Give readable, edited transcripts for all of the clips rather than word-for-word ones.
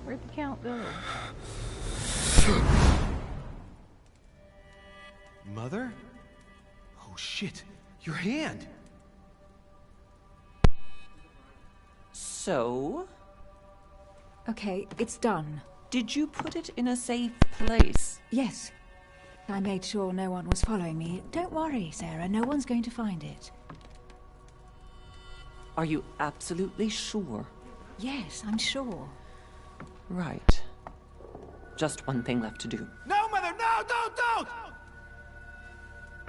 Where'd the count go? Mother? Oh shit, your hand! So? Okay, it's done. Did you put it in a safe place? Yes. I made sure no one was following me. Don't worry, Sarah, no one's going to find it. Are you absolutely sure? Yes, I'm sure. Right. Just one thing left to do. No, Mother, no, don't!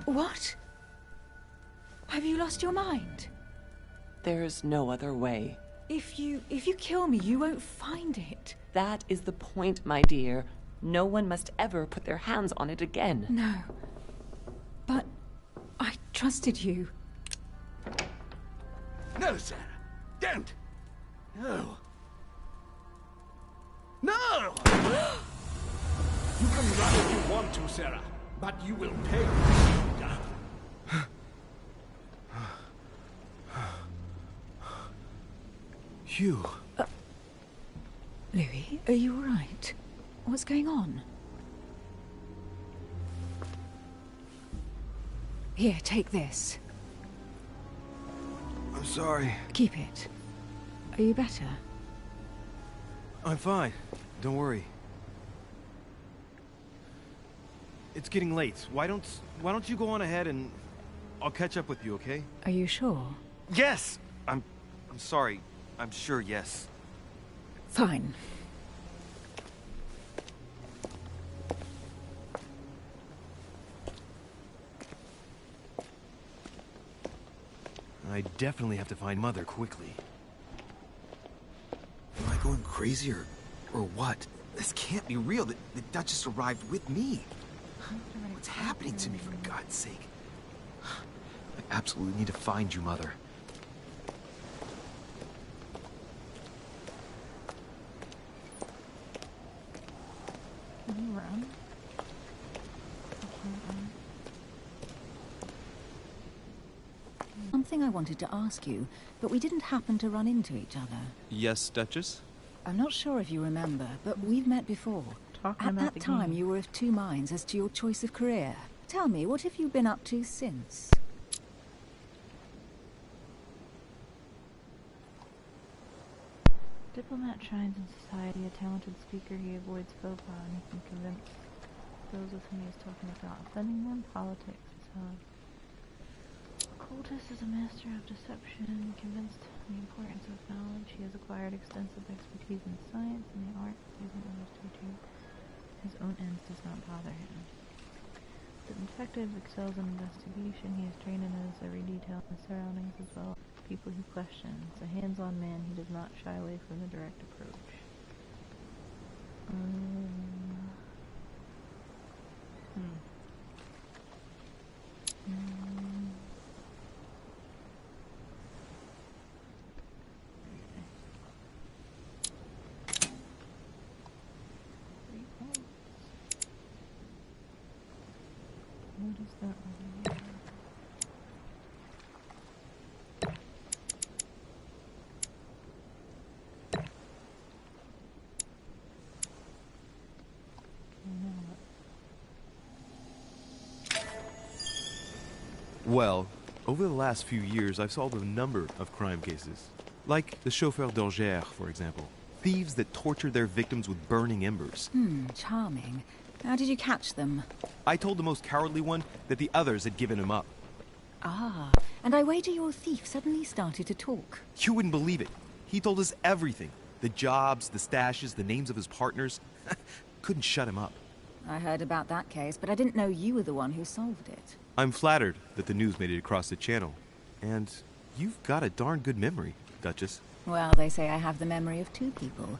What? Have you lost your mind? There's no other way. If you kill me, you won't find it. That is the point, my dear. No one must ever put their hands on it again. No. But I trusted you. No, Sarah, don't! No. No! You can run if you want to, Sarah, but you will pay. Hugh. Louis, are you all right? What's going on? Here, take this. I'm sorry. Keep it. Are you better? I'm fine. Don't worry. It's getting late. Why don't you go on ahead and I'll catch up with you, okay? Are you sure? Yes! I'm sorry. I'm sure, yes. Fine. I definitely have to find Mother quickly. Am I going crazy or what? This can't be real. The Duchess arrived with me. What's happening to me, for God's sake? I absolutely need to find you, Mother. Can you run? I can't run. Something I wanted to ask you, but we didn't happen to run into each other. Yes, Duchess? I'm not sure if you remember, but we've met before. Talking At about that the time, game. you were of two minds as to your choice of career. Tell me, what have you been up to since? Diplomat shines in society, a talented speaker, he avoids faux pas, and he can convince those with whom he is talking without offending them. Politics is hard. Cultus is a master of deception, convinced of the importance of knowledge. He has acquired extensive expertise in science and the art of using others to achieve his own ends does not bother him. The detective excels in investigation. He is trained and knows every detail of his surroundings as well as people he questions. A hands-on man, he does not shy away from the direct approach. What is that over here? Well, over the last few years, I've solved a number of crime cases. Like the chauffeur d'Angers, for example. Thieves that tortured their victims with burning embers. Charming. How did you catch them? I told the most cowardly one that the others had given him up. Ah, and I wager your thief suddenly started to talk. You wouldn't believe it. He told us everything. The jobs, the stashes, the names of his partners. Couldn't shut him up. I heard about that case, but I didn't know you were the one who solved it. I'm flattered that the news made it across the channel. And you've got a darn good memory, Duchess. Well, they say I have the memory of two people.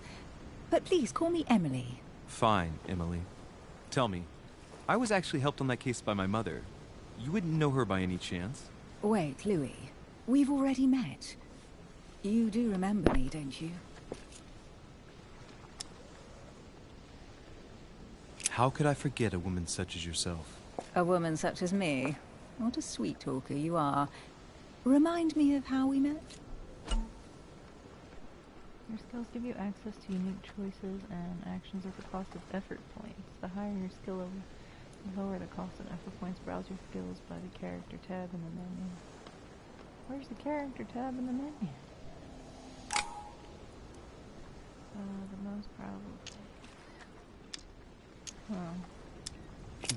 But please, call me Emily. Fine, Emily. Tell me, I was actually helped on that case by my mother. You wouldn't know her by any chance? Wait, Louis. We've already met. You do remember me, don't you? How could I forget a woman such as yourself? A woman such as me? What a sweet talker you are. Remind me of how we met? Your skills give you access to unique choices and actions at the cost of effort points. The higher your skill level, the lower the cost of effort points. Browse your skills by the character tab in the menu. Where's the character tab in the menu? The most probably. Oh.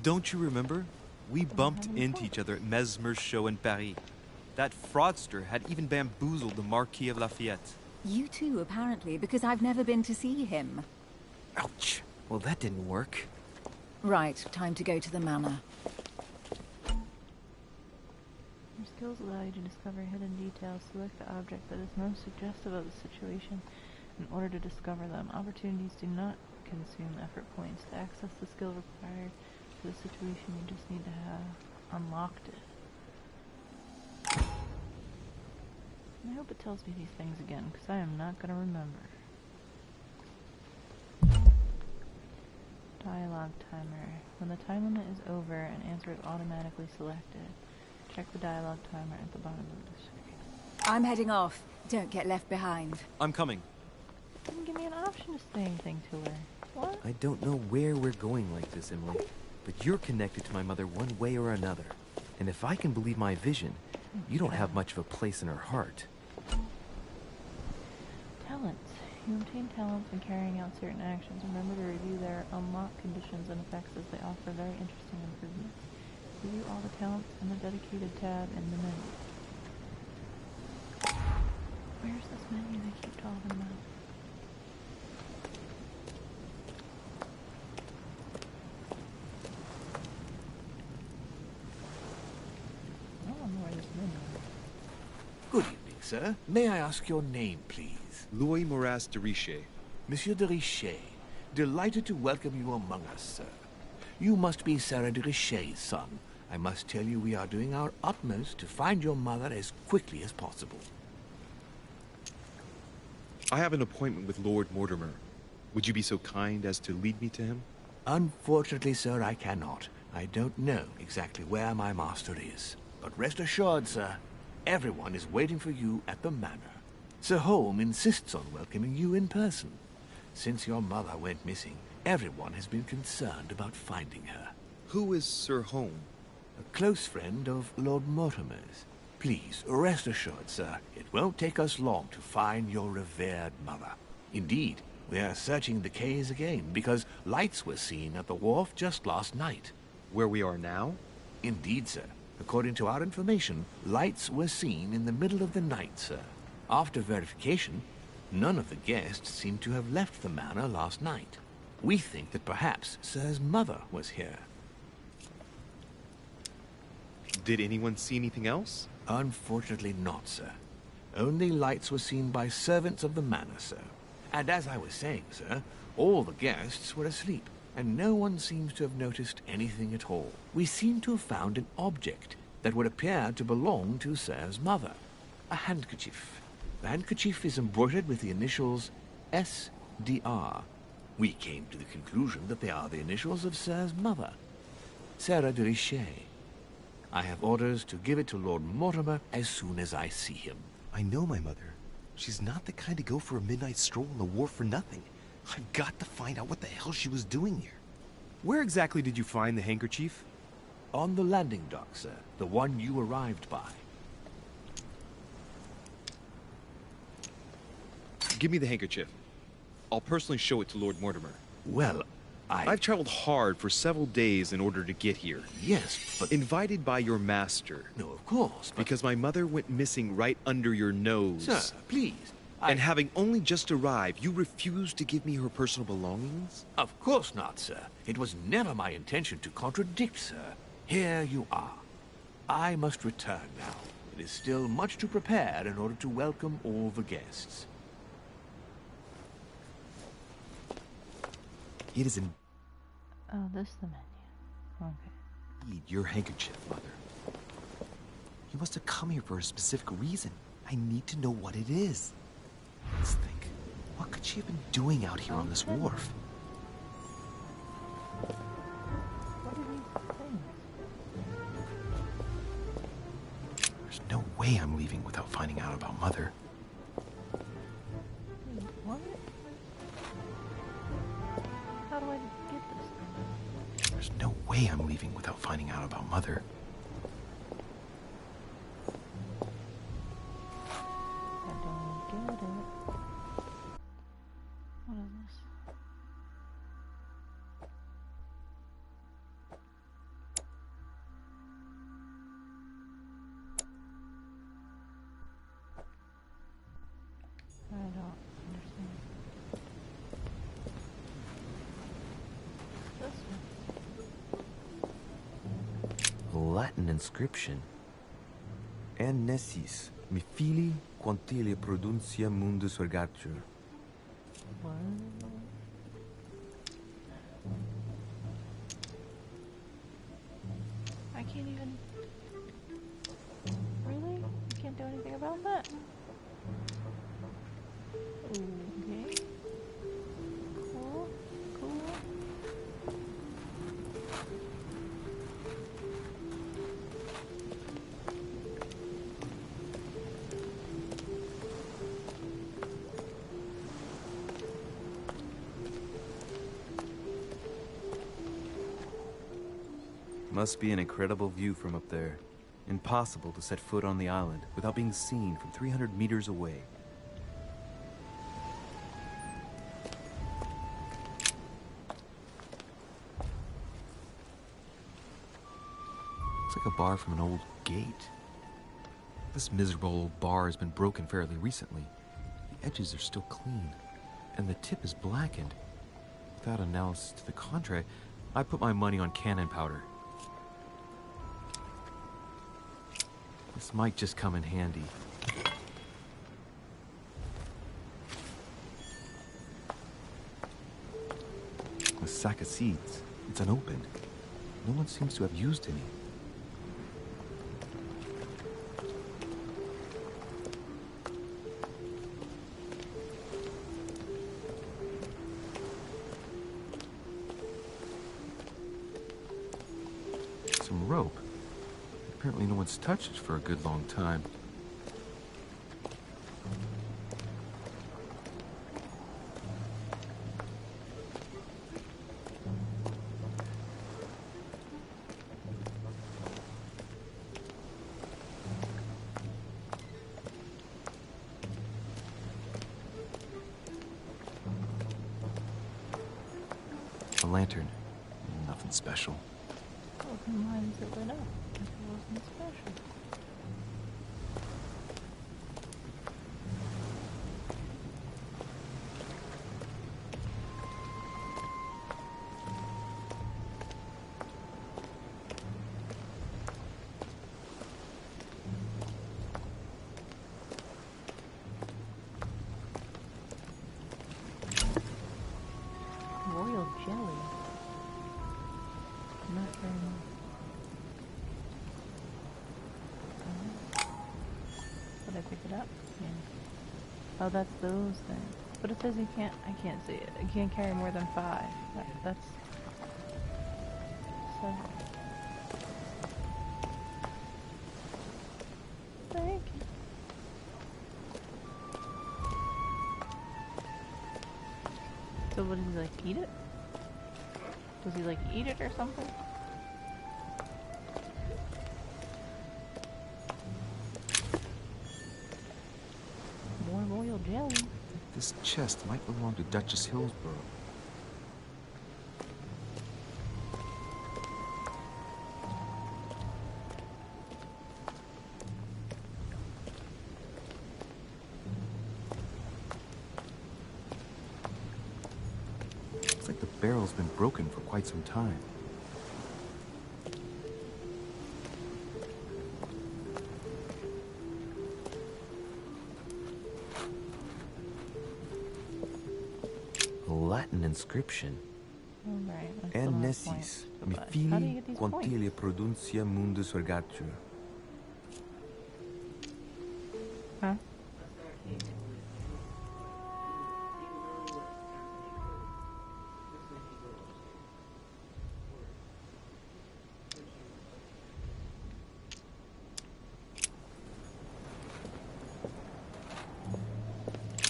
Don't you remember? We bumped into each other at Mesmer's show in Paris. That fraudster had even bamboozled the Marquis of Lafayette. You too, apparently, because I've never been to see him. Ouch. Well, that didn't work. Right, time to go to the manor. Your skills allow you to discover hidden details. Select the object that is most suggestive of the situation in order to discover them. Opportunities do not consume effort points. To access the skill required for the situation, you just need to have unlocked it. I hope it tells me these things again, because I am not going to remember. Dialogue timer. When the time limit is over, an answer is automatically selected. Check the dialogue timer at the bottom of the screen. I'm heading off. Don't get left behind. I'm coming. Didn't give me an option to say anything to her. What? I don't know where we're going like this, Emily, but you're connected to my mother one way or another. And if I can believe my vision, you don't have much of a place in her heart. Talents. You obtain talents in carrying out certain actions. Remember to review their unlock conditions and effects as they offer very interesting improvements. Review all the talents in the dedicated tab in the menu. Where's this menu they keep talking about? I don't know where this menu is. Good evening, sir. May I ask your name, please? Louis Moras de Richet. Monsieur de Richet. Delighted to welcome you among us, sir. You must be Sarah de Richet's son. I must tell you we are doing our utmost to find your mother as quickly as possible. I have an appointment with Lord Mortimer. Would you be so kind as to lead me to him? Unfortunately, sir, I cannot. I don't know exactly where my master is. But rest assured, sir, everyone is waiting for you at the manor. Sir Holm insists on welcoming you in person. Since your mother went missing, everyone has been concerned about finding her. Who is Sir Holm? A close friend of Lord Mortimer's. Please, rest assured, sir, it won't take us long to find your revered mother. Indeed, we are searching the quays again, because lights were seen at the wharf just last night. Where we are now? Indeed, sir. According to our information, lights were seen in the middle of the night, sir. After verification, none of the guests seem to have left the manor last night. We think that perhaps Sir's mother was here. Did anyone see anything else? Unfortunately not, sir. Only lights were seen by servants of the manor, sir. And as I was saying, sir, all the guests were asleep, and no one seems to have noticed anything at all. We seem to have found an object that would appear to belong to Sir's mother. A handkerchief. The handkerchief is embroidered with the initials SDR. We came to the conclusion that they are the initials of Sir's mother, Sarah de Richet. I have orders to give it to Lord Mortimer as soon as I see him. I know my mother. She's not the kind to go for a midnight stroll on the wharf for nothing. I've got to find out what the hell she was doing here. Where exactly did you find the handkerchief? On the landing dock, sir. The one you arrived by. Give me the handkerchief. I'll personally show it to Lord Mortimer. Well, I've traveled hard for several days in order to get here. Yes, but... Invited by your master. No, of course, but... Because my mother went missing right under your nose. Sir, please. And having only just arrived, you refused to give me her personal belongings? Of course not, sir. It was never my intention to contradict, sir. Here you are. I must return now. It is still much to prepare in order to welcome all the guests. It is in... Oh, this is the menu. Okay. Need your handkerchief, Mother. You must have come here for a specific reason. I need to know what it is. Let's think. What could she have been doing out here on this wharf? What are these things? There's no way I'm leaving without finding out about Mother. Wait, what? way I'm leaving without finding out about Mother. I don't get it. What is this? I don't understand. This one. Latin inscription. En nessis, mi fili quantilia produncia mundus ergatur. What? I can't even. Really? You can't do anything about that? Okay. Cool. Cool. Must be an incredible view from up there. Impossible to set foot on the island without being seen from 300 meters away. It's like a bar from an old gate. This miserable old bar has been broken fairly recently. The edges are still clean, and the tip is blackened. Without analysis to the contrary, I put my money on cannon powder. This might just come in handy. A sack of seeds. It's unopened. No one seems to have used any. Some rope. Apparently no one's touched it for a good long time. A lantern. Nothing special. Well, then why is it lit up? If it wasn't special. Royal jelly. Not very much. Did I pick it up? Yeah. Oh, that's those things. But it says you can't. I can't see it. You can't carry more than 5. That's 7. Thank you. So what does he like? Eat it? Does he like eat it or something? More royal jelly. This chest might belong to Duchess Hillsborough. Looks like the barrel's been broken for quite some time. Latin inscription. Alright, that's the En last point. nessis, mi But how do you fili get these quantilia points? produncia mundus ergatur. Huh?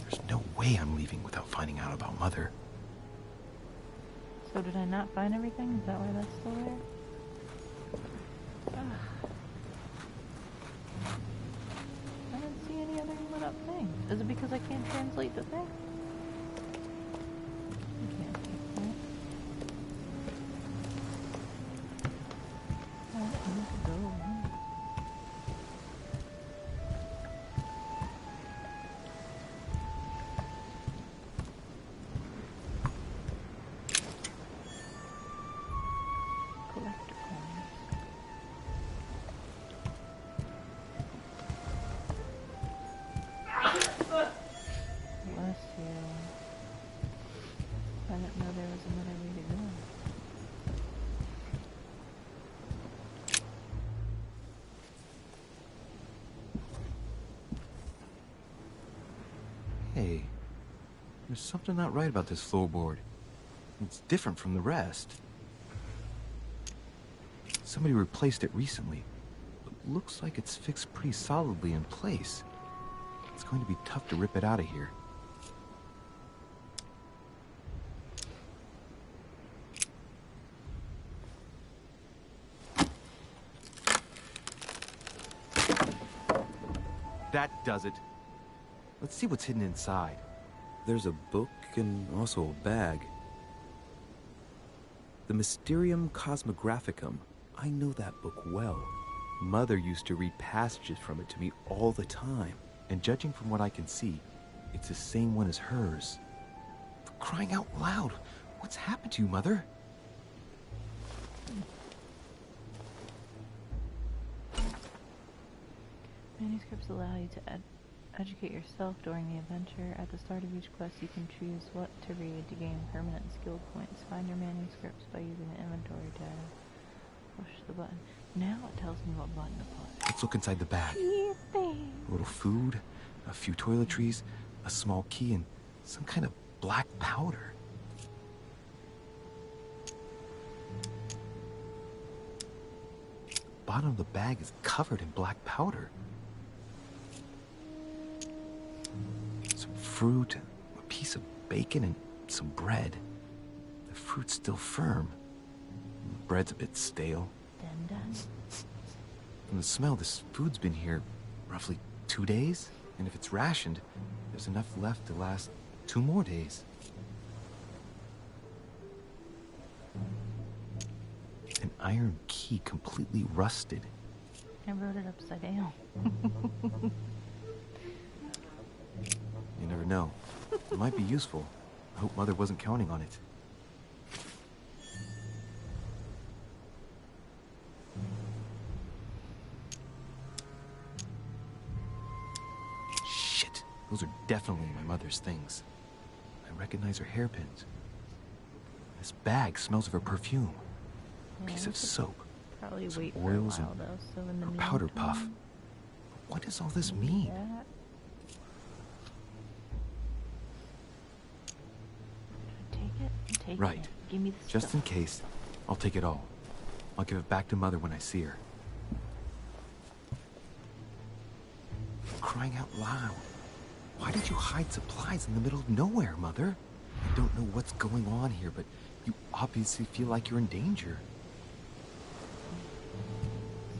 There's no way I'm leaving without finding out about Mother. So did I not find everything? Is that why that's still there? Is it because I can't translate the thing? I can't take that. Oh, I need to go. Collect coins. Bless you. I didn't know there was another way to go. Hey, there's something not right about this floorboard. It's different from the rest. Somebody replaced it recently. It looks like it's fixed pretty solidly in place. It's going to be tough to rip it out of here. That does it. Let's see what's hidden inside. There's a book and also a bag. The Mysterium Cosmographicum. I know that book well. Mother used to read passages from it to me all the time. And judging from what I can see, it's the same one as hers. For crying out loud, what's happened to you, Mother? Manuscripts allow you to educate yourself during the adventure. At the start of each quest, you can choose what to read to gain permanent skill points. Find your manuscripts by using the inventory tab. Push the button. Now it tells me what button to push. Let's look inside the bag. A little food, a few toiletries, a small key, and some kind of black powder. The bottom of the bag is covered in black powder. Some fruit, a piece of bacon, and some bread. The fruit's still firm. The bread's a bit stale. Done. From the smell, this food's been here roughly 2 days. And if it's rationed, there's enough left to last 2 more days. An iron key completely rusted. I wrote it upside down. You never know. It might be useful. I hope Mother wasn't counting on it. Shit. Those are definitely my mother's things. I recognize her hairpins. This bag smells of her perfume. A piece of soap. Probably Some wait for a oils while and though. So in the her powder meantime, puff. What does all this mean? that. Take it. Take Right. it. Give me the Just stuff. in case, I'll take it all. I'll give it back to Mother when I see her. For crying out loud. Why did you hide supplies in the middle of nowhere, Mother? I don't know what's going on here, but you obviously feel like you're in danger.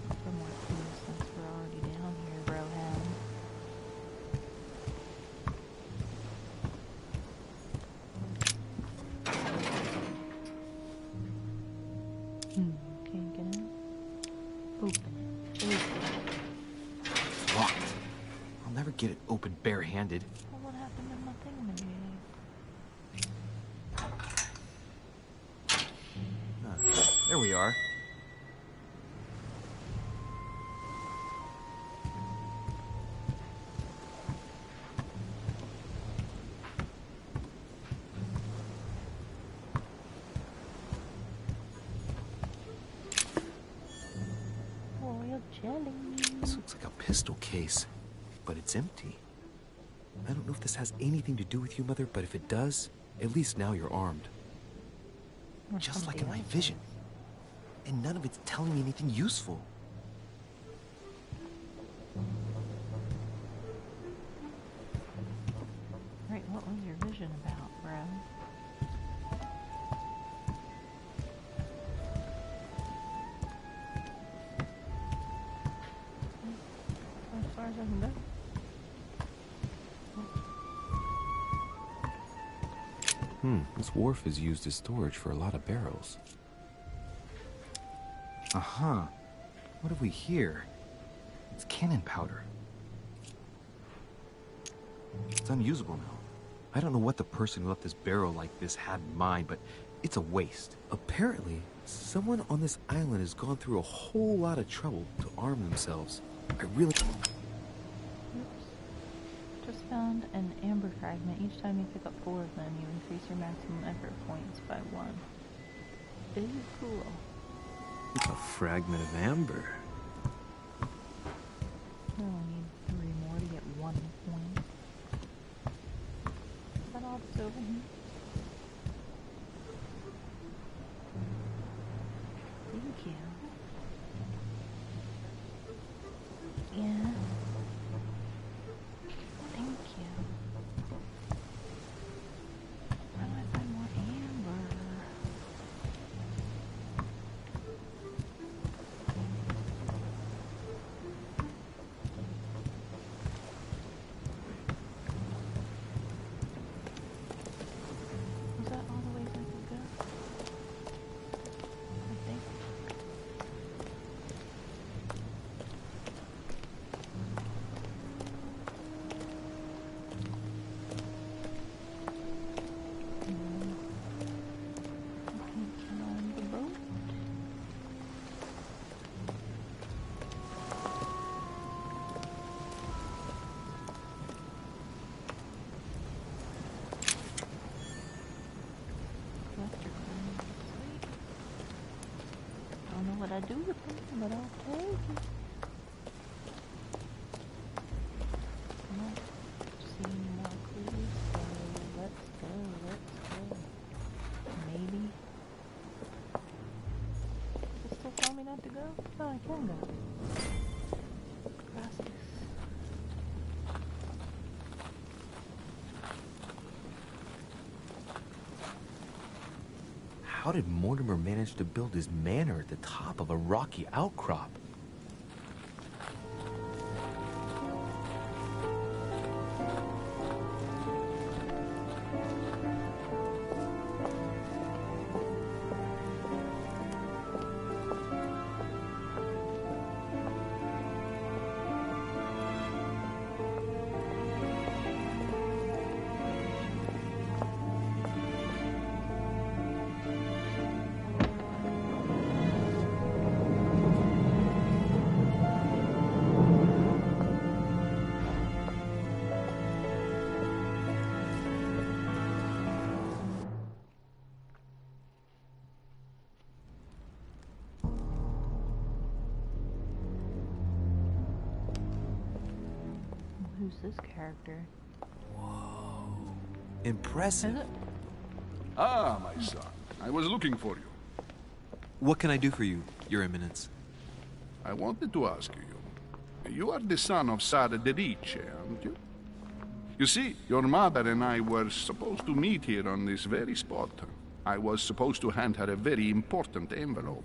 For more clues since we're already down here, Broham. Can't get in. Open it. Open it. It's locked. I'll never get it open barehanded. Well, what happened to my thingamajig? There we are. Royal jelly. This looks like a pistol case, but it's empty. I don't know if this has anything to do with you, Mother, but if it does, at least now you're armed. Or Just like somebody in my else's. vision. And none of it's telling me anything useful. Right, what was your vision about, bro? As far as I can go. Oh, This wharf is used as storage for a lot of barrels. Uh-huh. What have we here? It's cannon powder. It's unusable now. I don't know what the person who left this barrel like this had in mind, but it's a waste. Apparently, someone on this island has gone through a whole lot of trouble to arm themselves. I really... Oops. Just found an amber fragment. Each time you pick up 4 of them, you increase your maximum effort points by 1. Very cool. It's a fragment of amber. I only need 3 more to get 1 point. Is that all that's over here? Thank you. Yeah. Thank you. How do I find more amber? Was that all the ways I could go? I think. Get on the boat. Collector coins, sweet. I don't know what I do with them, but I'll take it. Not seeing more clues, so let's go. Maybe. Does it still tell me not to go? No, I can go. Gracias. How did Mortimer manage to build his manor at the top of a rocky outcrop? Who's this character? Impressive. Is it? Ah, my son. I was looking for you. What can I do for you, Your Eminence? I wanted to ask you. You are the son of Sara de Riche, aren't you? You see, your mother and I were supposed to meet here on this very spot. I was supposed to hand her a very important envelope.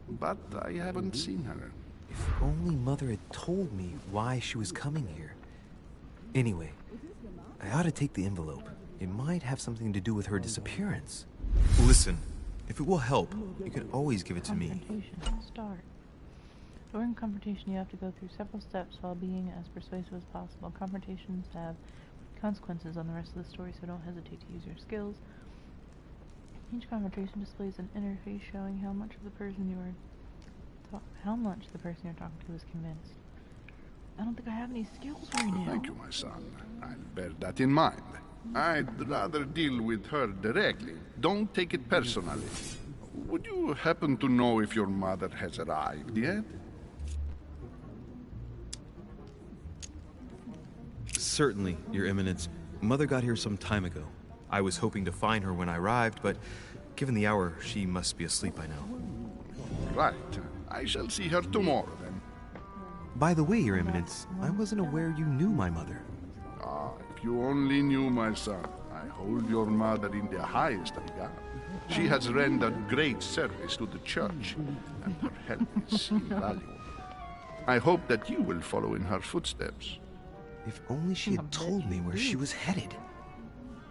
But I haven't seen her. If only Mother had told me why she was coming here. Anyway, I ought to take the envelope. It might have something to do with her disappearance. Listen, if it will help, you can always give it to me. Confrontation. Start. During confrontation, you have to go through several steps while being as persuasive as possible. Confrontations have consequences on the rest of the story, so don't hesitate to use your skills. Each confrontation displays an interface showing how much the person you're talking to is convinced. I don't think I have any skills right now. Thank you, my son. I'll bear that in mind. I'd rather deal with her directly. Don't take it personally. Would you happen to know if your mother has arrived yet? Certainly, Your Eminence. Mother got here some time ago. I was hoping to find her when I arrived, but given the hour, she must be asleep by now. Right. I shall see her tomorrow, then. By the way, Your Eminence, I wasn't aware you knew my mother. Ah, if you only knew, my son. I hold your mother in the highest regard. She has rendered great service to the church, and her help is invaluable. I hope that you will follow in her footsteps. If only she had told me where she was headed.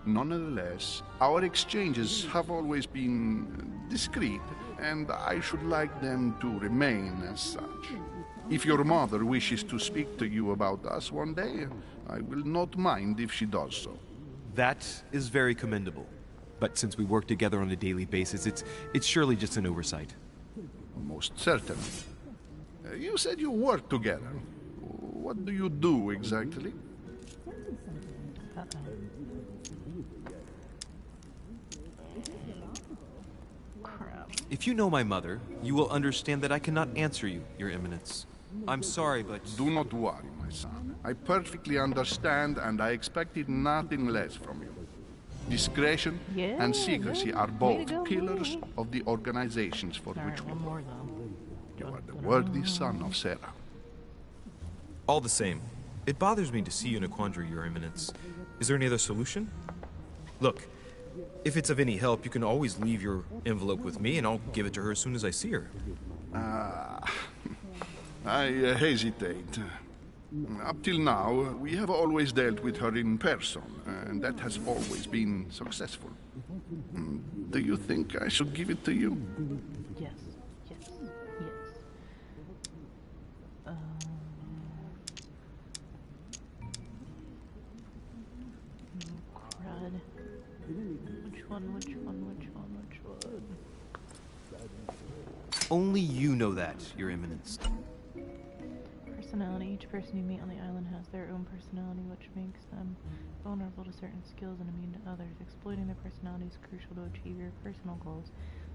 Nonetheless, our exchanges have always been discreet, and I should like them to remain as such. If your mother wishes to speak to you about us one day, I will not mind if she does so. That is very commendable. But since we work together on a daily basis, it's surely just an oversight. Most certainly. You said you work together. What do you do exactly? If you know my mother, you will understand that I cannot answer you, Your Eminence. I'm sorry, but... Do not worry, my son. I perfectly understand, and I expected nothing less from you. Discretion and secrecy are both pillars of the organizations for which we work. You are the worthy son of Sarah. All the same, it bothers me to see you in a quandary, Your Eminence. Is there any other solution? Look, if it's of any help, you can always leave your envelope with me, and I'll give it to her as soon as I see her. I hesitate. Up till now, we have always dealt with her in person, and that has always been successful. Do you think I should give it to you? Yes, yes, yes. Crud. Which one? Only you know that, Your Eminence. Personality. Each person you meet on the island has their own personality, which makes them vulnerable to certain skills and immune to others. Exploiting their personality is crucial to achieve your personal goals.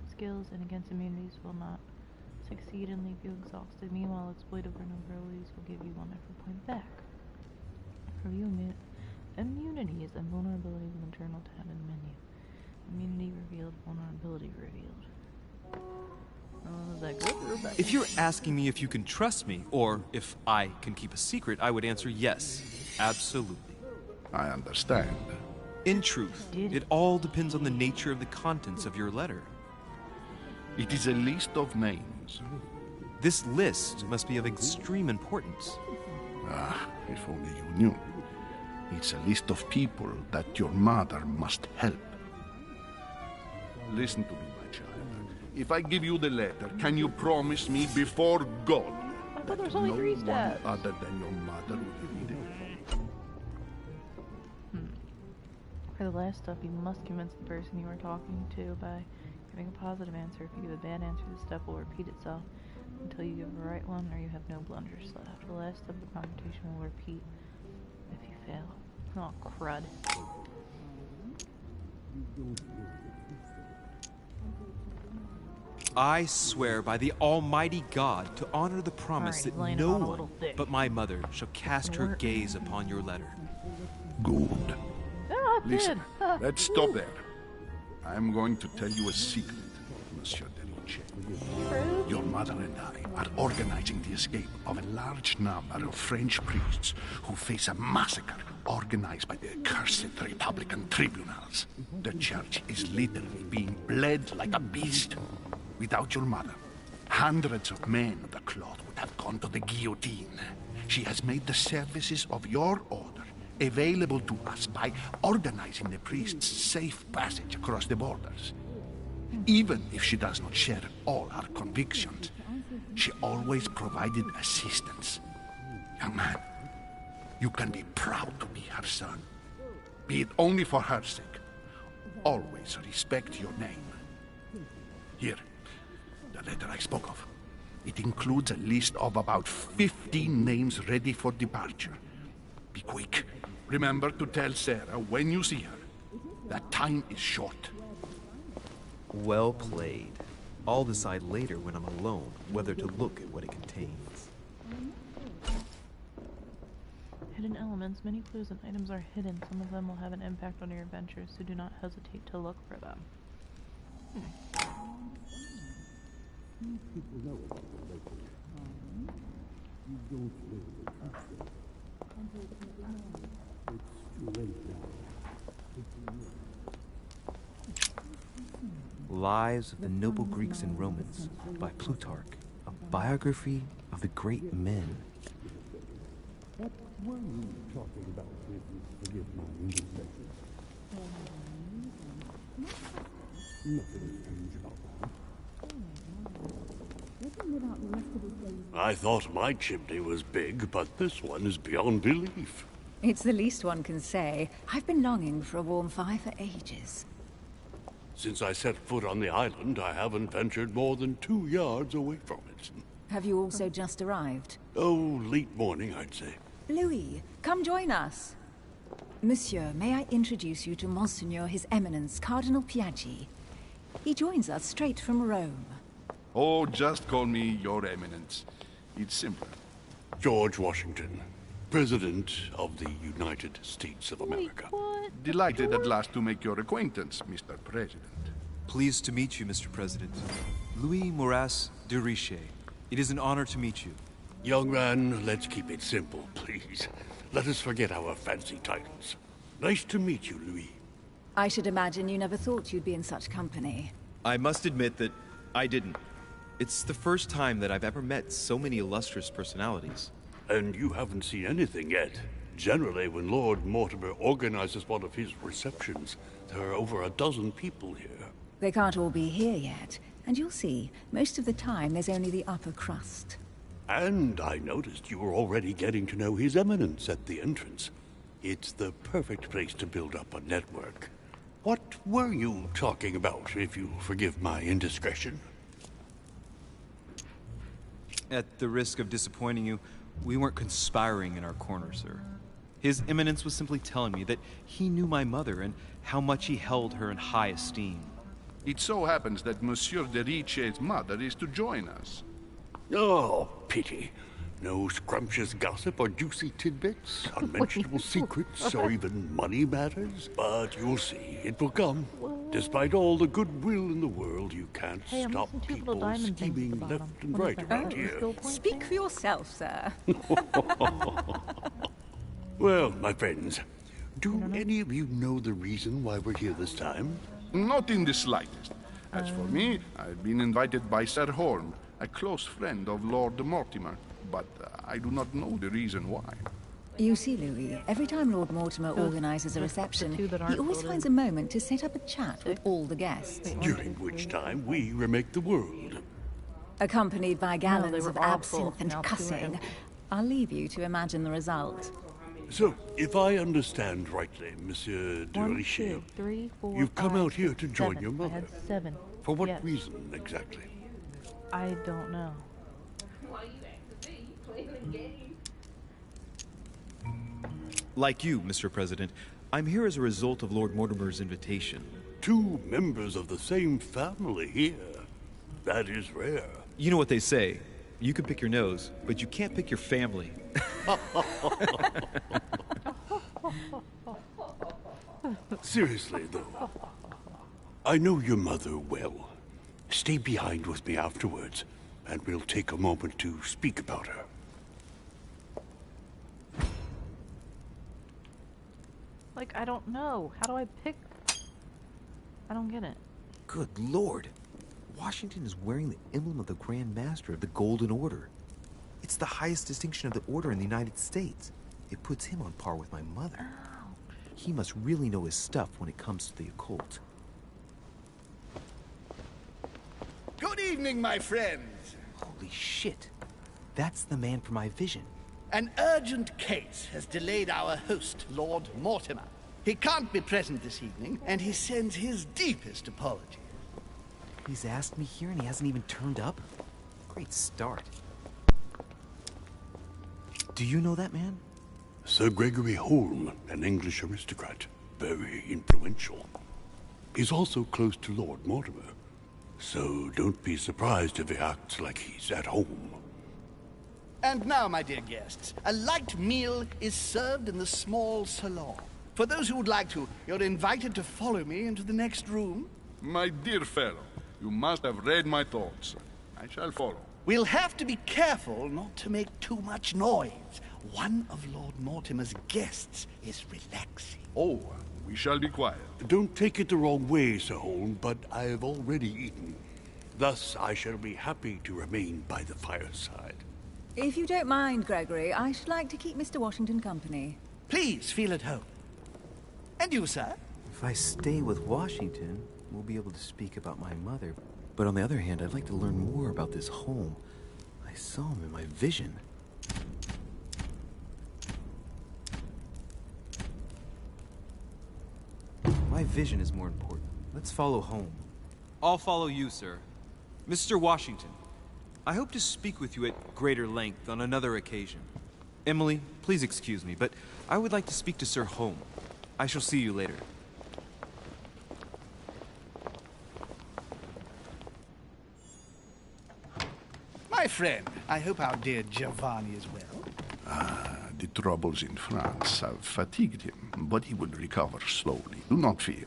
Skills and against immunities will not succeed and leave you exhausted. Meanwhile, exploitive vulnerabilities will give you 1 effort point back. Review immunities and vulnerabilities in the journal tab in the menu. Immunity revealed, vulnerability revealed. Is that good or bad? If you're asking me if you can trust me, or if I can keep a secret, I would answer yes. Absolutely. I understand. In truth, it all depends on the nature of the contents of your letter. It is a list of names. This list must be of extreme importance. Ah, if only you knew. It's a list of people that your mother must help. Listen to me, my child. If I give you the letter, can you promise me before God that no one other than your mother will read it? For the last step, you must convince the person you are talking to by giving a positive answer. If you give a bad answer, the step will repeat itself until you give the right one or you have no blunders left. The last step of the conversation will repeat if you fail. Oh, crud. I swear by the Almighty God to honor the promise that no one but my mother shall cast her gaze upon your letter. Good. Listen, let's stop there. I'm going to tell you a secret, Monsieur Deriche. Your mother and I are organizing the escape of a large number of French priests who face a massacre organized by the accursed Republican tribunals. The church is literally being bled like a beast. Without your mother, hundreds of men of the cloth would have gone to the guillotine. She has made the services of your order available to us by organizing the priests' safe passage across the borders. Even if she does not share all our convictions, she always provided assistance. Young man, you can be proud to be her son. Be it only for her sake. Always respect your name. Here, the letter I spoke of. It includes a list of about 15 names ready for departure. Be quick. Remember to tell Sarah when you see her that time is short. Well played. I'll decide later when I'm alone whether to look at what it contains. Hidden elements. Many clues and items are hidden. Some of them will have an impact on your adventures, so do not hesitate to look for them. Lives of the Noble Greeks and Romans by Plutarch, a biography of the great men. What were you talking about? Forgive my English. I thought my chimney was big, but this one is beyond belief. It's the least one can say. I've been longing for a warm fire for ages. Since I set foot on the island, I haven't ventured more than 2 yards away from it. Have you also just arrived? Oh, late morning, I'd say. Louis, come join us. Monsieur, may I introduce you to Monseigneur His Eminence, Cardinal Piaggi. He joins us straight from Rome. Oh, just call me Your Eminence. It's simpler. George Washington, President of the United States of America. Delighted at last to make your acquaintance, Mr. President. Pleased to meet you, Mr. President. Louis Moras de Richet. It is an honor to meet you. Young man, let's keep it simple, please. Let us forget our fancy titles. Nice to meet you, Louis. I should imagine you never thought you'd be in such company. I must admit that I didn't. It's the first time that I've ever met so many illustrious personalities. And you haven't seen anything yet. Generally, when Lord Mortimer organizes one of his receptions, there are over a dozen people here. They can't all be here yet, and you'll see, most of the time there's only the upper crust. And I noticed you were already getting to know His Eminence at the entrance. It's the perfect place to build up a network. What were you talking about, if you'll forgive my indiscretion? At the risk of disappointing you, we weren't conspiring in our corner, sir. His Eminence was simply telling me that he knew my mother and how much he held her in high esteem. It so happens that Monsieur de Richet's mother is to join us. Oh, pity. No scrumptious gossip or juicy tidbits, unmentionable secrets, or even money matters. But you'll see, it will come. Despite all the goodwill in the world, you can't stop people scheming left and right around here. Speak for yourself, sir. Well, my friends, do any of you know the reason why we're here this time? Not in the slightest. As for me, I've been invited by Sir Holm, a close friend of Lord Mortimer, but I do not know the reason why. You see, Louis, every time Lord Mortimer organizes a reception, he always finds a moment to set up a chat with all the guests. During which time we remake the world. Accompanied by gallons of absinthe and cussing. I'll leave you to imagine the result. So, if I understand rightly, Monsieur de Richet, you've come out here to join your mother. I had 7. For what Yes. reason, exactly? I don't know. Like you, Mr. President, I'm here as a result of Lord Mortimer's invitation. 2 members of the same family here. That is rare. You know what they say. You can pick your nose, but you can't pick your family. Seriously, though. I know your mother well. Stay behind with me afterwards, and we'll take a moment to speak about her. Like, I don't know. How do I pick? I don't get it. Good lord. Washington is wearing the emblem of the Grand Master of the Golden Order. It's the highest distinction of the order in the United States. It puts him on par with my mother. He must really know his stuff when it comes to the occult. Good evening, my friends. Holy shit. That's the man for my vision. An urgent case has delayed our host, Lord Mortimer. He can't be present this evening, and he sends his deepest apologies. He's asked me here and he hasn't even turned up? Great start. Do you know that man? Sir Gregory Holm, an English aristocrat. Very influential. He's also close to Lord Mortimer. So don't be surprised if he acts like he's at home. And now, my dear guests, a light meal is served in the small salon. For those who would like to, you're invited to follow me into the next room. My dear fellow, you must have read my thoughts. I shall follow. We'll have to be careful not to make too much noise. One of Lord Mortimer's guests is relaxing. Oh, we shall be quiet. Don't take it the wrong way, Sir Holm, but I've already eaten. Thus, I shall be happy to remain by the fireside. If you don't mind, Gregory, I should like to keep Mr. Washington company. Please feel at home. And you, sir? If I stay with Washington, we'll be able to speak about my mother. But on the other hand, I'd like to learn more about this home. I saw him in my vision. My vision is more important. Let's follow home. I'll follow you, sir. Mr. Washington, I hope to speak with you at greater length on another occasion. Emily, please excuse me, but I would like to speak to Sir Home. I shall see you later. My friend, I hope our dear Giovanni is well. The troubles in France have fatigued him, but he will recover slowly. Do not fear.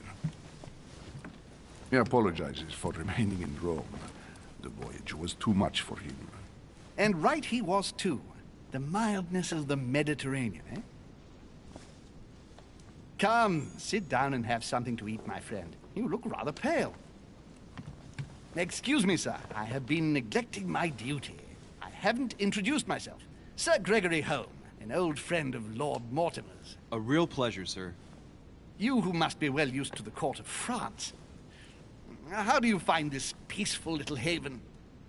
He apologizes for remaining in Rome. The voyage was too much for him. And right he was too. The mildness of the Mediterranean, eh? Come, sit down and have something to eat, my friend. You look rather pale. Excuse me, sir. I have been neglecting my duty. I haven't introduced myself. Sir Gregory Home, an old friend of Lord Mortimer's. A real pleasure, sir. You who must be well used to the court of France. How do you find this peaceful little haven?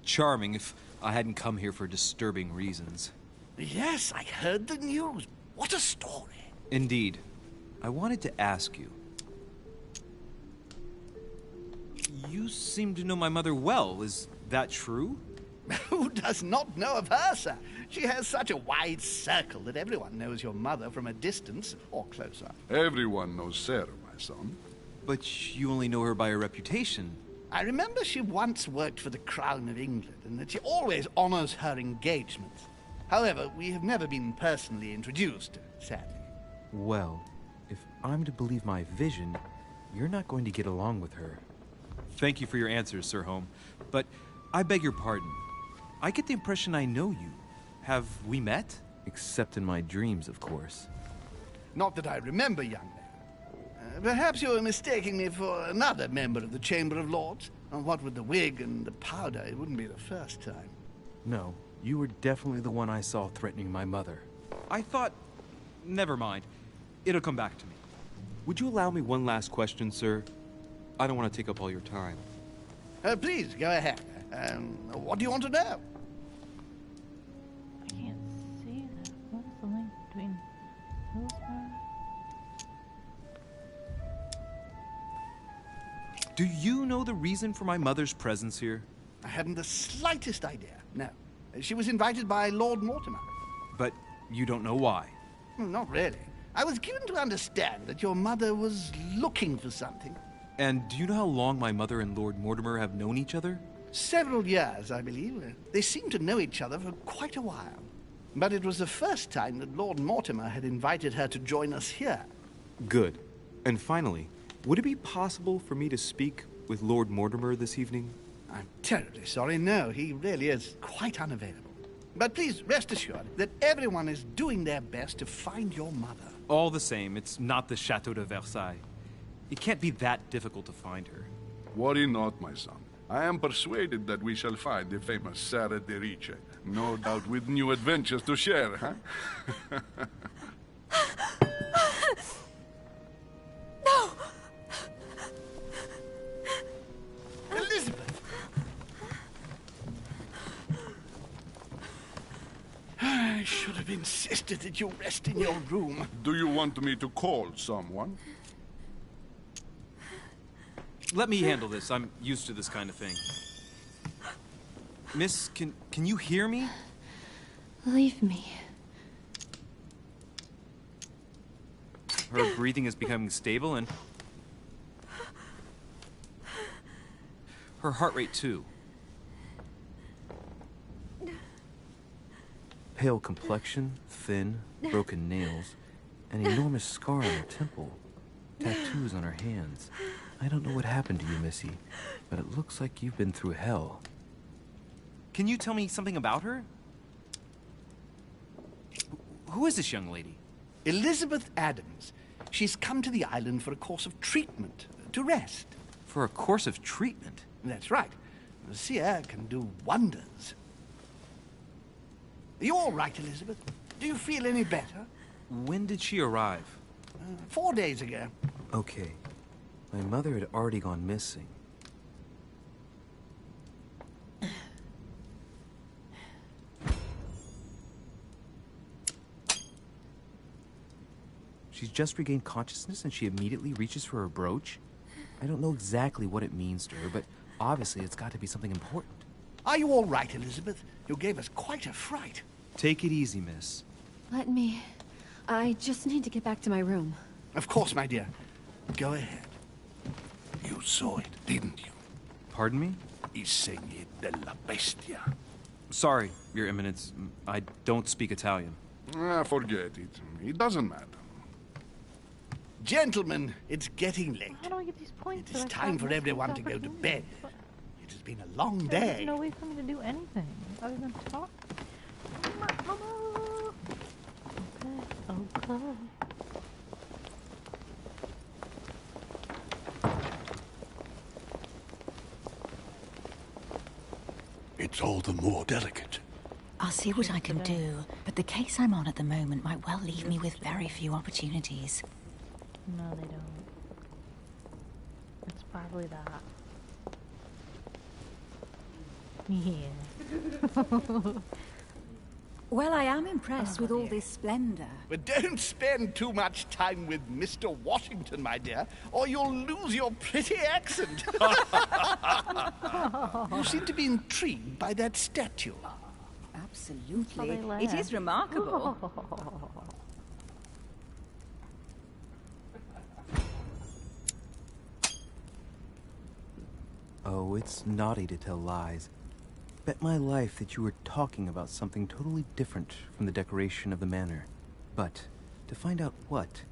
Charming if I hadn't come here for disturbing reasons. Yes, I heard the news. What a story. Indeed. I wanted to ask you. You seem to know my mother well. Is that true? Who does not know of her, sir? She has such a wide circle that everyone knows your mother from a distance or close up. Everyone knows Sarah, my son. But you only know her by her reputation. I remember she once worked for the Crown of England and that she always honors her engagements. However, we have never been personally introduced, sadly. Well, if I'm to believe my vision, you're not going to get along with her. Thank you for your answers, Sir Home. But I beg your pardon. I get the impression I know you. Have we met? Except in my dreams, of course. Not that I remember, young man. Perhaps you are mistaking me for another member of the Chamber of Lords. And what with the wig and the powder, it wouldn't be the first time. No, you were definitely the one I saw threatening my mother. I thought... Never mind. It'll come back to me. Would you allow me one last question, sir? I don't want to take up all your time. Please, go ahead. What do you want to know? I can't see that. What is the link between Hillsborough? Do you know the reason for my mother's presence here? I hadn't the slightest idea, no. She was invited by Lord Mortimer. But you don't know why? Not really. I was given to understand that your mother was looking for something. And do you know how long my mother and Lord Mortimer have known each other? Several years, I believe. They seemed to know each other for quite a while. But it was the first time that Lord Mortimer had invited her to join us here. Good. And finally, would it be possible for me to speak with Lord Mortimer this evening? I'm terribly sorry, no. He really is quite unavailable. But please rest assured that everyone is doing their best to find your mother. All the same, it's not the Chateau de Versailles. It can't be that difficult to find her. Worry not, my son. I am persuaded that we shall find the famous Sarah de Riche. No doubt with new adventures to share, huh? No! Elizabeth! I should have insisted that you rest in your room. Do you want me to call someone? Let me handle this. I'm used to this kind of thing. Miss, can you hear me? Leave me. Her breathing is becoming stable and... her heart rate too. Pale complexion, thin, broken nails, an enormous scar on her temple, tattoos on her hands. I don't know what happened to you, Missy, but it looks like you've been through hell. Can you tell me something about her? Who is this young lady? Elizabeth Adams. She's come to the island for a course of treatment, to rest. For a course of treatment? That's right. The sea air can do wonders. Are you all right, Elizabeth? Do you feel any better? When did she arrive? 4 days ago. Okay. My mother had already gone missing. She's just regained consciousness and she immediately reaches for her brooch? I don't know exactly what it means to her, but obviously it's got to be something important. Are you all right, Elizabeth? You gave us quite a fright. Take it easy, miss. Let me... I just need to get back to my room. Of course, my dear. Go ahead. You saw it, didn't you? Pardon me? I segni della bestia. Sorry, Your Eminence. I don't speak Italian. Forget it. It doesn't matter. Gentlemen, it's getting late. How do I get these points? It is that I time got for most everyone of to go to opportunities? bed. It has been a long There's day. no way for me to do anything other than talk. Okay, okay. It's all the more delicate. I'll see what I can do, but the case I'm on at the moment might well leave me with very few opportunities. No, they don't. It's probably that. Yeah. Well, I am impressed with all this splendor. But don't spend too much time with Mr. Washington, my dear, or you'll lose your pretty accent. You seem to be intrigued by that statue. Absolutely. Oh, they It laugh. is remarkable. Oh, it's naughty to tell lies. Bet my life that you were talking about something totally different from the decoration of the manor. But to find out what,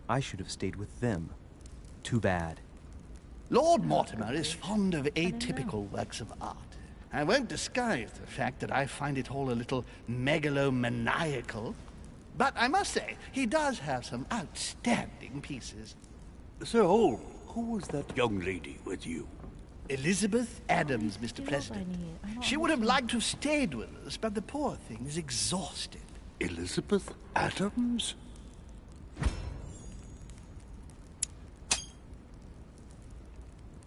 I should have stayed with them. Too bad. Lord Mortimer is fond of atypical works of art. I won't disguise the fact that I find it all a little megalomaniacal. But I must say, he does have some outstanding pieces. Sir Holm, who was that young lady with you? Elizabeth Adams, Mr. Skills I President. need. I don't She would have understand. liked to have stayed with us, but the poor thing is exhausted. Elizabeth Adams?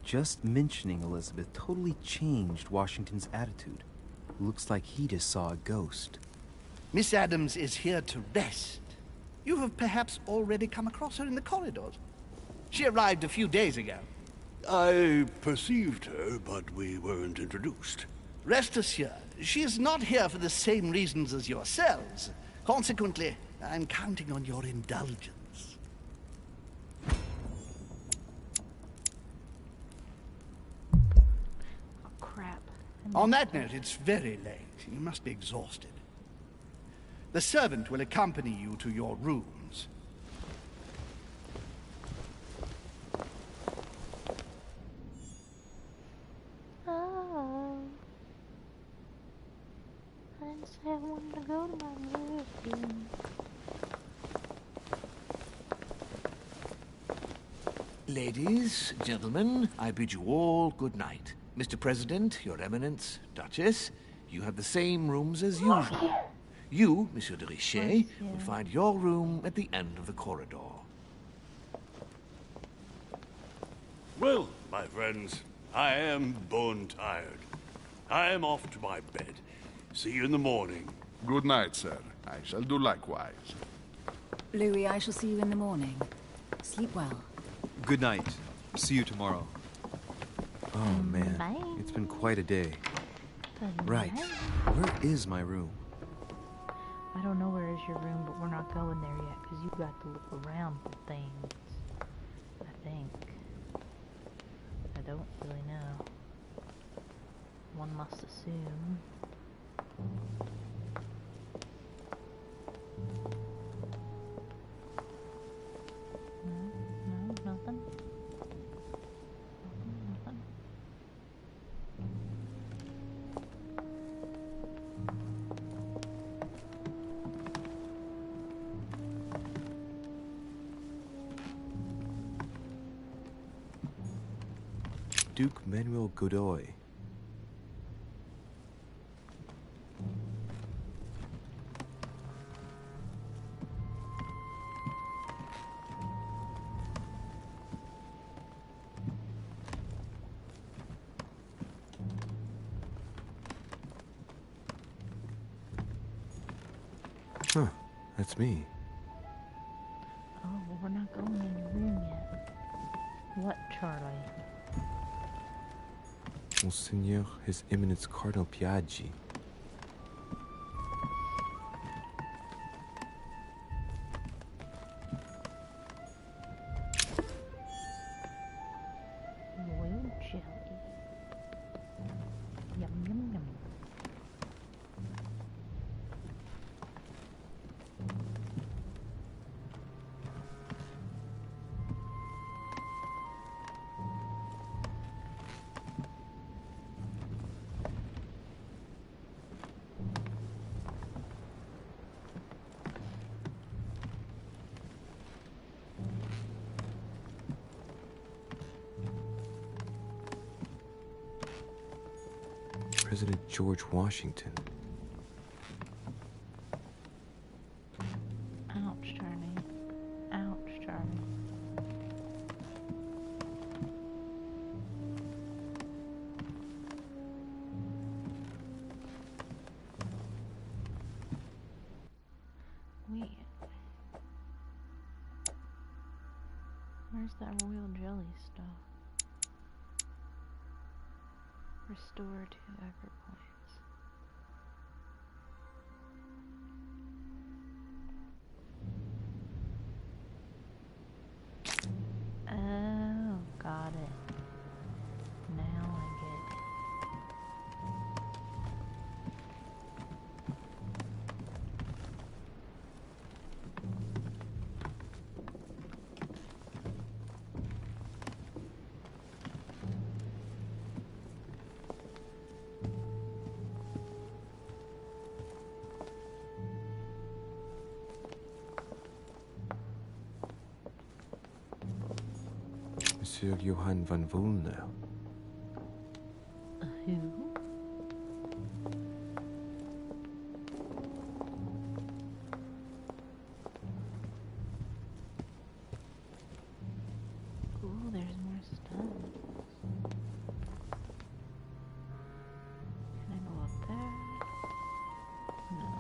Just mentioning Elizabeth totally changed Washington's attitude. Looks like he just saw a ghost. Miss Adams is here to rest. You have perhaps already come across her in the corridors. She arrived a few days ago. I perceived her, but we weren't introduced. Rest assured, she is not here for the same reasons as yourselves. Consequently, I'm counting on your indulgence. Oh, crap. On that note, it's very late. You must be exhausted. The servant will accompany you to your rooms. Oh. I didn't say I wanted to go to my room. Ladies, gentlemen, I bid you all good night. Mr. President, Your Eminence, Duchess, you have the same rooms as usual. You, Monsieur de Richet, will find your room at the end of the corridor. Well, my friends, I am bone tired. I am off to my bed. See you in the morning. Good night, sir. I shall do likewise. Louis, I shall see you in the morning. Sleep well. Good night. See you tomorrow. Oh man, Bye. it's been quite a day. Good Right, night. where is my room? I don't know where is your room, but we're not going there yet because you got to look around for things. I think. I don't really know. One must assume. No, nothing. Nothing. Duke Manuel Godoy. Huh, that's me. Oh, well, we're not going in your room yet. What, Charlie? Monseigneur, His Eminence Cardinal Piaggi. Royal jelly. Yum, yum, yum. President George Washington. Ouch, Charlie. Ouch, Charlie. Wait. Where's that royal jelly stuff? Restore 2 Ecker points. Oh, got it. Now I get it. Monsieur Johann van Volnau. Who? Ooh, there's more stuff. Can I go up there? No.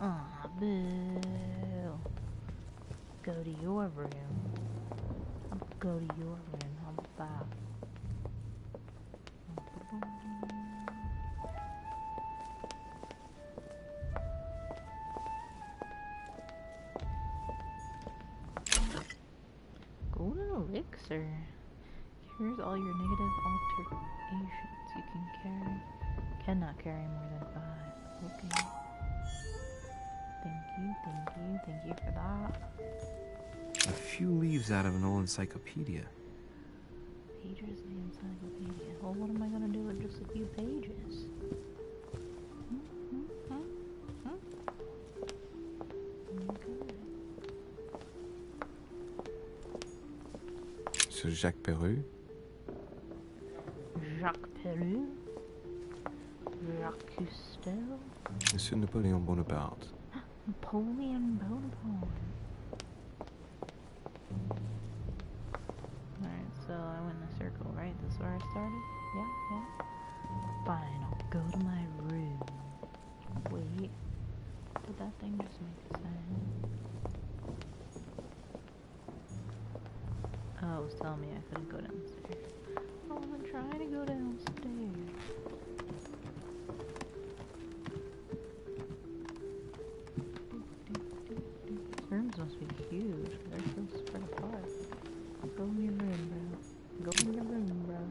Aw, boo. Go to your room. I'll go to your room. How about that? Golden elixir. Cures all your negative alterations. You cannot carry more than 5. Okay. Thank you for that. A few leaves out of an old encyclopedia. Pages of the encyclopedia. Well, what am I gonna do with just a few pages? Okay. Sir Jacques Peru. Jacques Peru. Jacques Cousteau. Monsieur Napoleon Bonaparte. Napoleon Bonaparte. Alright, so I went in a circle, right? This is where I started? Yeah. Fine, I'll go to my room. Wait. Did that thing just make sense? Oh, it was telling me I couldn't go downstairs. Oh, I'm trying to go downstairs. These rooms must be huge. They're so spread apart. Go in your room, bro. Go in your room, bro.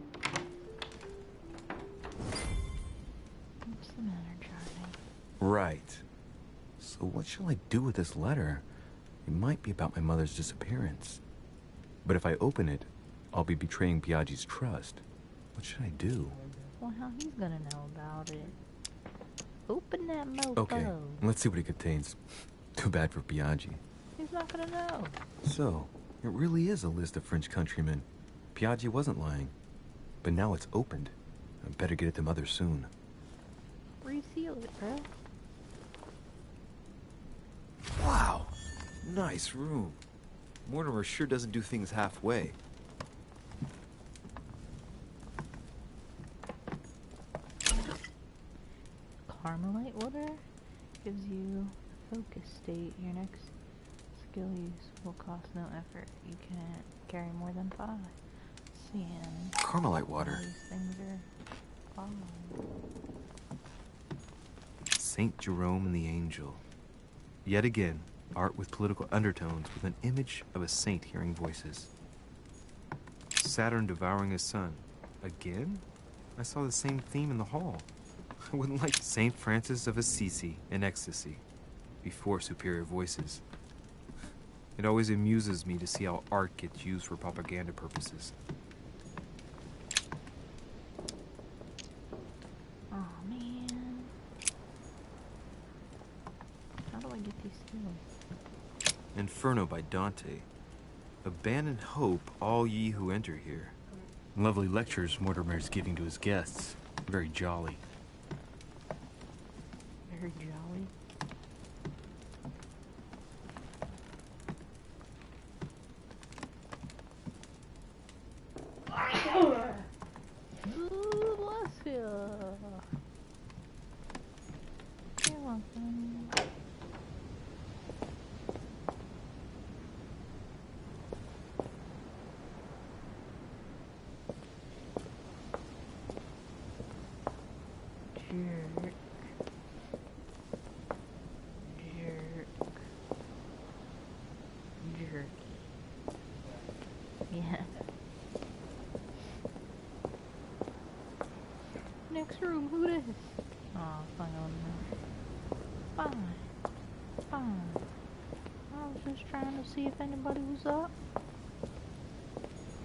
What's the matter, Charlie? Right. So what shall I do with this letter? It might be about my mother's disappearance. But if I open it, I'll be betraying Piaggi's trust. What should I do? Well, how he's gonna know about it? Open that mofo. Okay, let's see what it contains. Too bad for Piaggi. He's not gonna know. So, it really is a list of French countrymen. Piaggi wasn't lying. But now it's opened. I better get it to Mother soon. Reseal it, bro. Wow. Nice room. Mortimer sure doesn't do things halfway. Carmelite water? gives you focus state. Your next skill use will cost no effort. You can't carry more than 5. Sand. Carmelite water. These things are fine. Saint Jerome and the Angel. Yet again, art with political undertones with an image of a saint hearing voices. Saturn devouring his sun. Again? I saw the same theme in the hall. I wouldn't like Saint Francis of Assisi in ecstasy before superior voices. It always amuses me to see how art gets used for propaganda purposes. Oh man. How do I get these skills? Inferno by Dante. Abandon hope, all ye who enter here. Lovely lectures Mortimer's giving to his guests. Very jolly. Very jolly. Ooh, bless you. You're welcome. Jerk. Jerk. Jerky. Yeah. Next room, who this? Oh, fine, fine. Fine. I was just trying to see if anybody was up.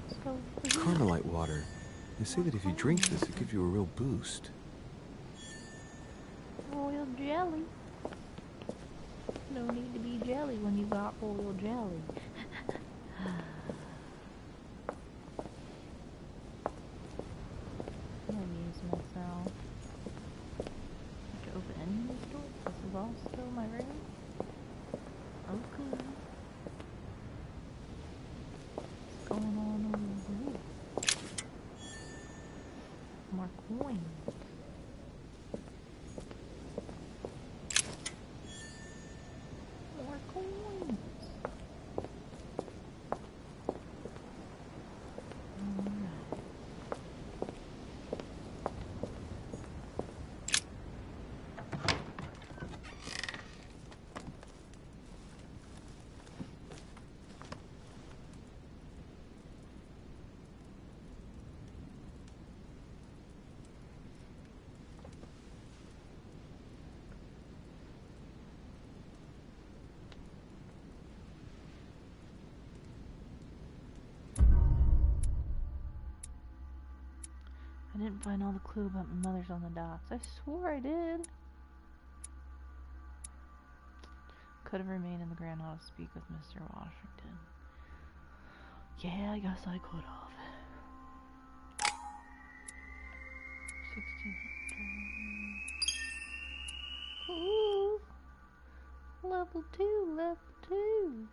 Let's go over here. Carmelite water. They say that if you drink this, it gives you a real boost. Royal jelly. No need to be jelly when you got royal jelly. I'm amuse myself. To open any of these doors? This is all still my room? Okay. What's going on over here? More coins. More coins. Alright. I didn't find all the clue about my mother's on the docks. I swore I did. Could have remained in the Grand Hall to speak with Mr. Washington. Yeah, I guess I could have. 1600. Ooh. Level 2, level 2.